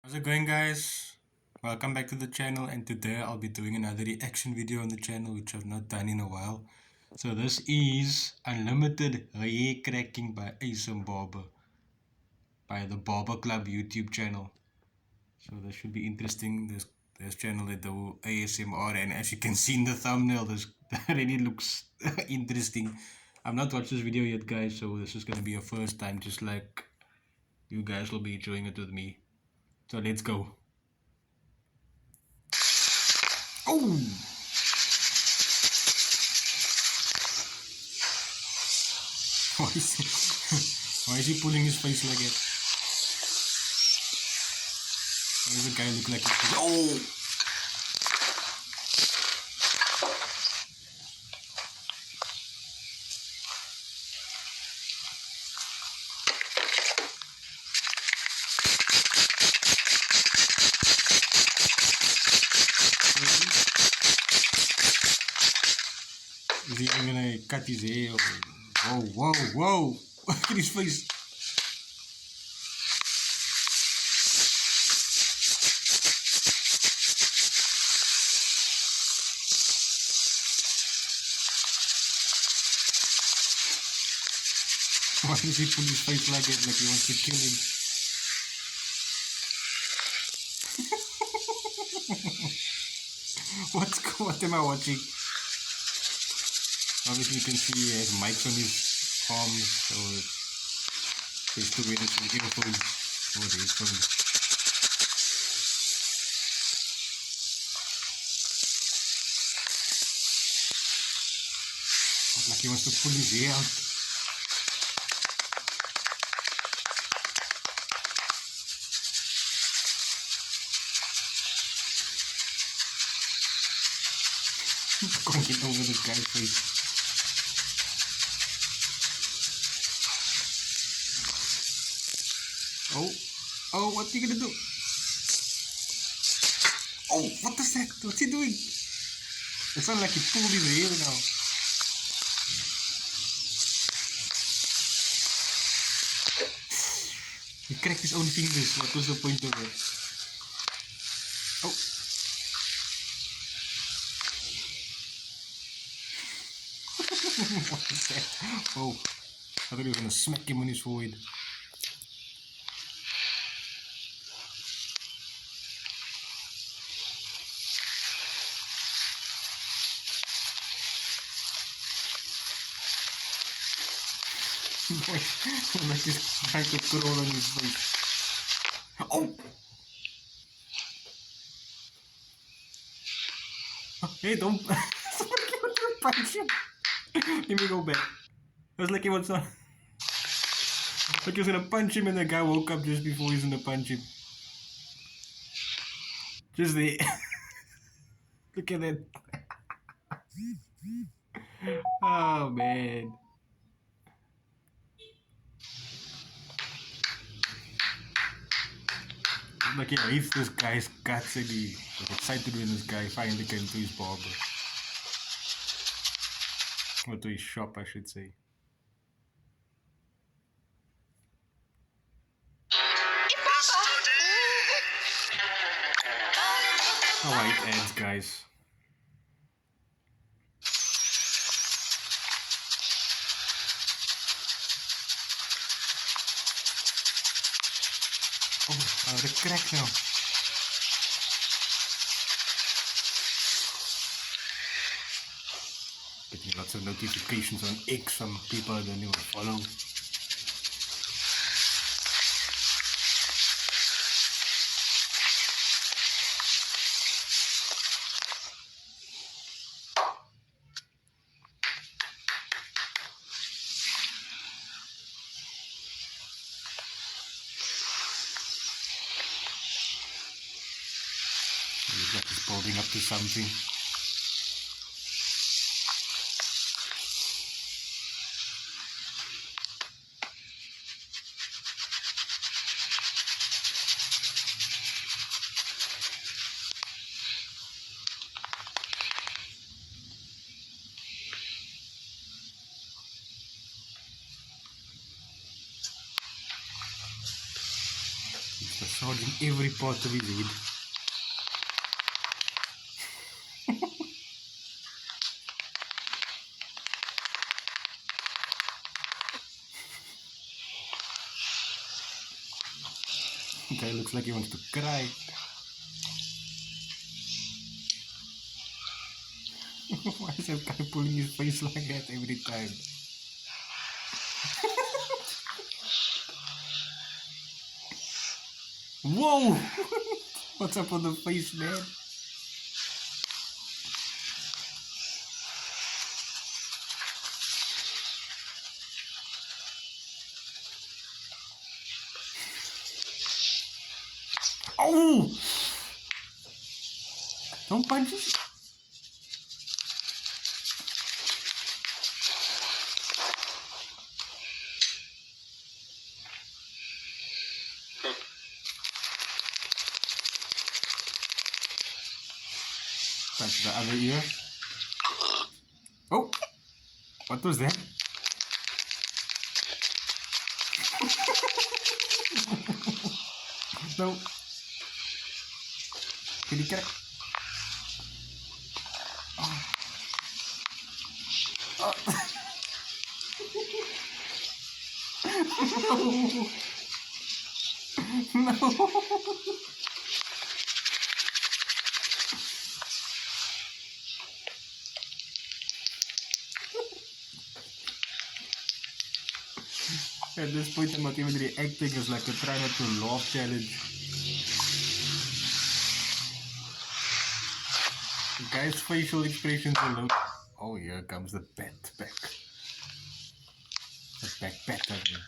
How's it going, guys? Welcome back to the channel, and today I'll be doing another reaction video on the channel which I've not done in a while. So this is Unlimited Hair Cracking by Awesome Barber by the Barber Club YouTube channel. So this should be interesting. This channel they do ASMR, and as you can see in the thumbnail, this really looks interesting. I've not watched this video yet, guys, so this is gonna be a first time, just like you guys will be enjoying it with me. So let's go. Oh! Why is he pulling his face like that? Why does the guy look like he's... Oh! Is he even gonna cut his hair? Whoa, whoa, whoa! Look at his face! Why does he pull his face like that, like he wants to kill him? What am I watching? Obviously you can see he has mics on his arms, so there's two ways to earphones. Oh, the earphones. Like he wants to pull his hair out. Can't get over this guy's face. Oh, what's he gonna do? Oh, what is that? What's he doing? It sounds like he pulled his hair now. He cracked his own fingers. What was the point of it? Oh. What is that? Oh. I thought he was gonna smack him on his forehead. Like he's trying to crawl on his face. Oh! Hey, don't... Somebody wants to punch him. Let me go back. I was like he wants to... Like he was gonna punch him and the guy woke up just before he's gonna punch him. Just the... Look at that. Oh, man. Like he hates this guy's guts and he's excited when this guy finally came to his barber. Or to his shop, I should say. Alright, ads, guys. Oh, the crack now. Getting lots of notifications on X from people I don't even follow. Looks like he's building up to something. massaging every part of his head. Guy looks like he wants to cry. Why is that guy pulling his face like that every time? Whoa! What's up on the face, man? Oh! Don't punch us. Punch the other ear. Oh! What was that? No. Can you get it? Oh. Oh. No. No. At this point, I'm not even reacting. It's like a try not to laugh challenge. The guy's facial expressions alone. Oh, here comes the bat back. The back again.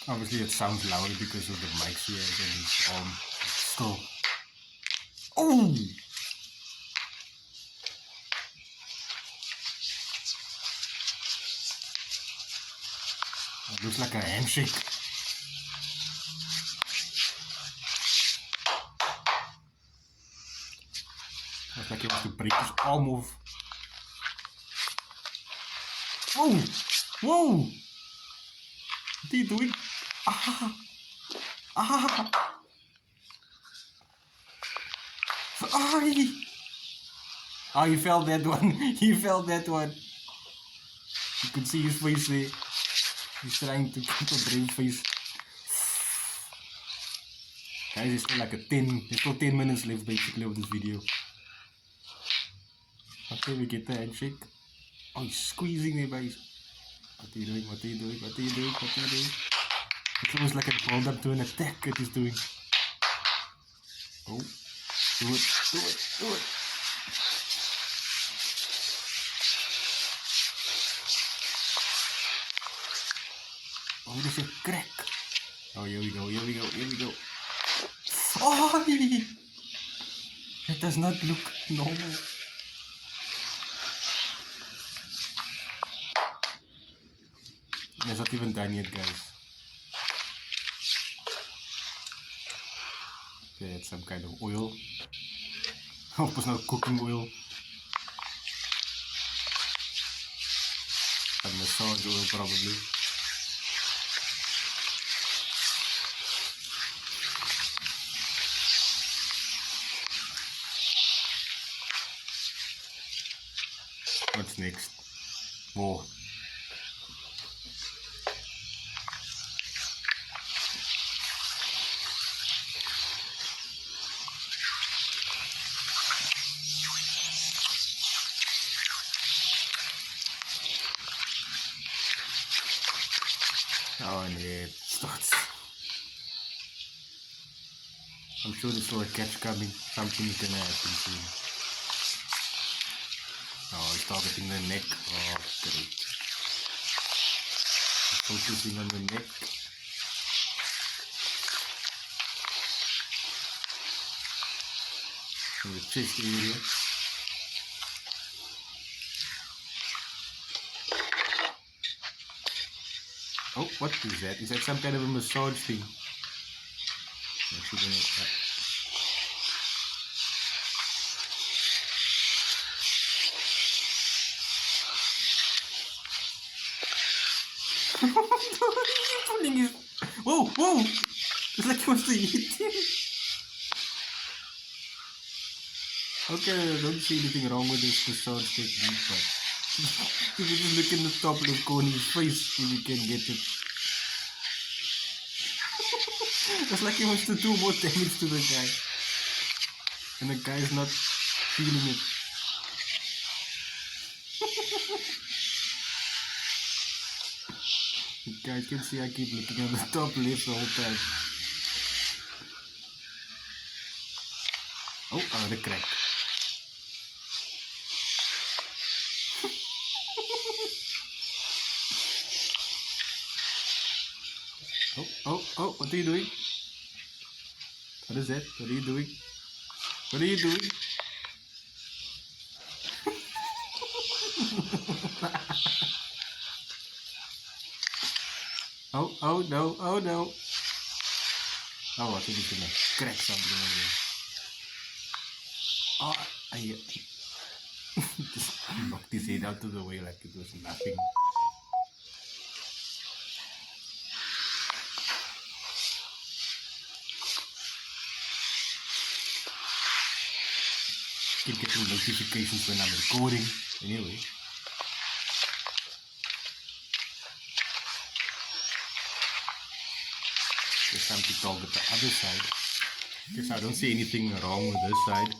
Obviously, it sounds louder because of the mics here and his arm. Still. Oh! It looks like a handshake. Looks like he wants to break his arm off. Whoa! Whoa! What are you doing? Ah! Ah! Ah! Oh, he felt that one. He felt that one. You could see his face there. He's trying to keep a brave face. Guys, it's still like there's still 10 minutes left basically of this video. Okay, we get the handshake. Oh, he's squeezing there, guys. What are you doing? What are you doing? What are you doing? What are you doing? It's almost like a build up to an attack that he's doing. Oh, do it, do it, do it. Oh, there's a crack. Oh, here we go, here we go, here we go. Oh, that does not look normal. It's not even done yet, guys. Okay, it's some kind of oil. Hope it's not cooking oil. Some massage oil, probably. What's next? More. Oh, and it starts. I'm sure there's still a catch coming. Something's gonna happen soon. Oh, he's targeting the neck. Oh, great. He's focusing on the neck. And the chest area. Oh, what is that? Is that some kind of a massage thing? Actually, Whoa! It's like he wants to eat him. Okay, I don't see anything wrong with this sound technique, but if you just look in the top left corner of his face, if you can get it. It's like he wants to do more damage to the guy. And the guy is not feeling it. You guys can see I keep looking at the top left the whole time. Oh, the crack. Oh, what are you doing? What is that? What are you doing? What are you doing? Oh no, oh no. Oh, I think he's gonna crack something again. Oh, I just knocked his head out of the way like it was nothing. Keep getting notifications when I'm recording. Anyway. There's time to target the other side. Guess I don't see anything wrong with this side.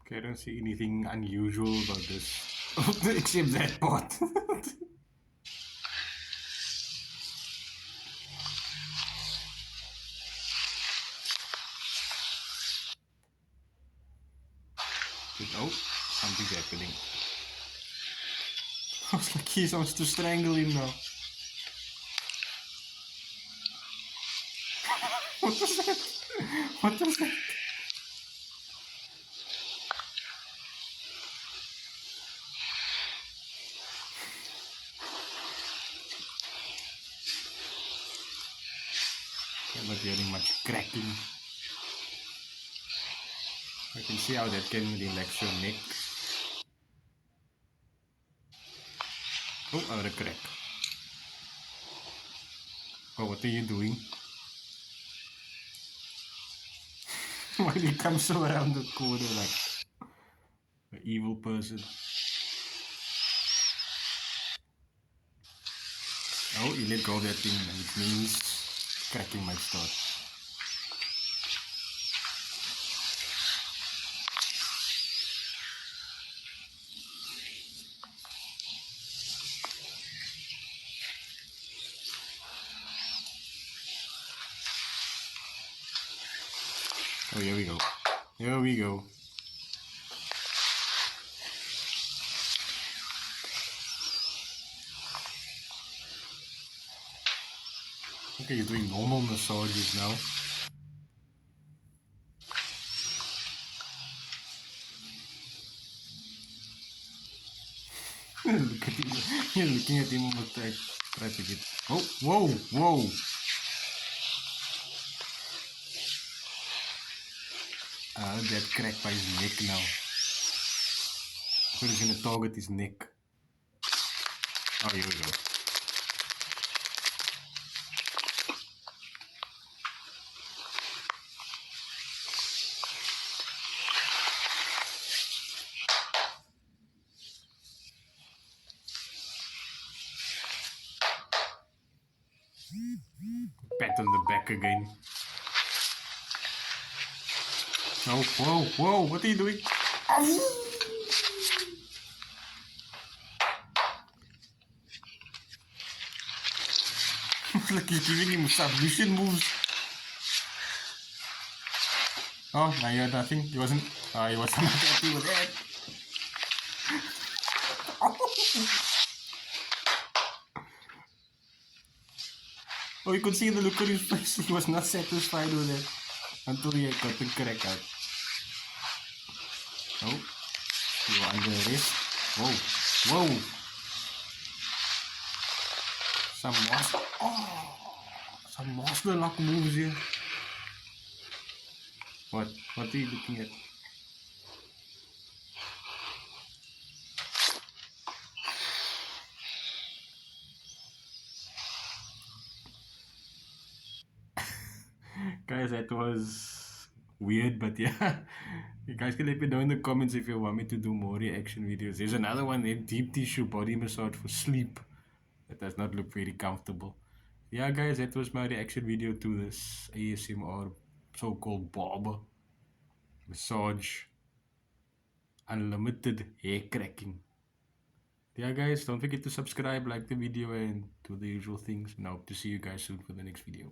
Okay, I don't see anything unusual about this. Except that part. Oh, something's happening. I was like, he wants to strangle him now. What was that? What was that? I'm not hearing much cracking. I can see how that can relax your neck. Oh, the crack. Oh, what are you doing? Why did he come so around the corner like an evil person? Oh, you let go of that thing, which means cracking might start. Oh, here we go. Here we go. Okay, you're doing normal massages now. Look at him. You're looking at him almost like try to get. Oh, whoa, whoa. That crack by his neck now. So he's gonna target his neck. Oh, here we go. Pat on the back again. Oh, whoa, whoa, what are you doing? Look, he's giving him submission moves. Oh, now you had nothing. He wasn't happy with that. Oh, you could see the look on his face. He was not satisfied with it until he had got the crack out. Oh, you were under arrest. Whoa, whoa. Some master. Oh, some master lock moves here. What? What are you looking at? Guys, that was weird, but yeah. You guys can let me know in the comments if you want me to do more reaction videos. There's another one there, deep tissue body massage for sleep. That does not look very comfortable. Yeah, guys, that was my reaction video to this ASMR so-called barber massage unlimited hair cracking. Yeah, guys, don't forget to subscribe, like the video, and do the usual things. And I hope to see you guys soon for the next video.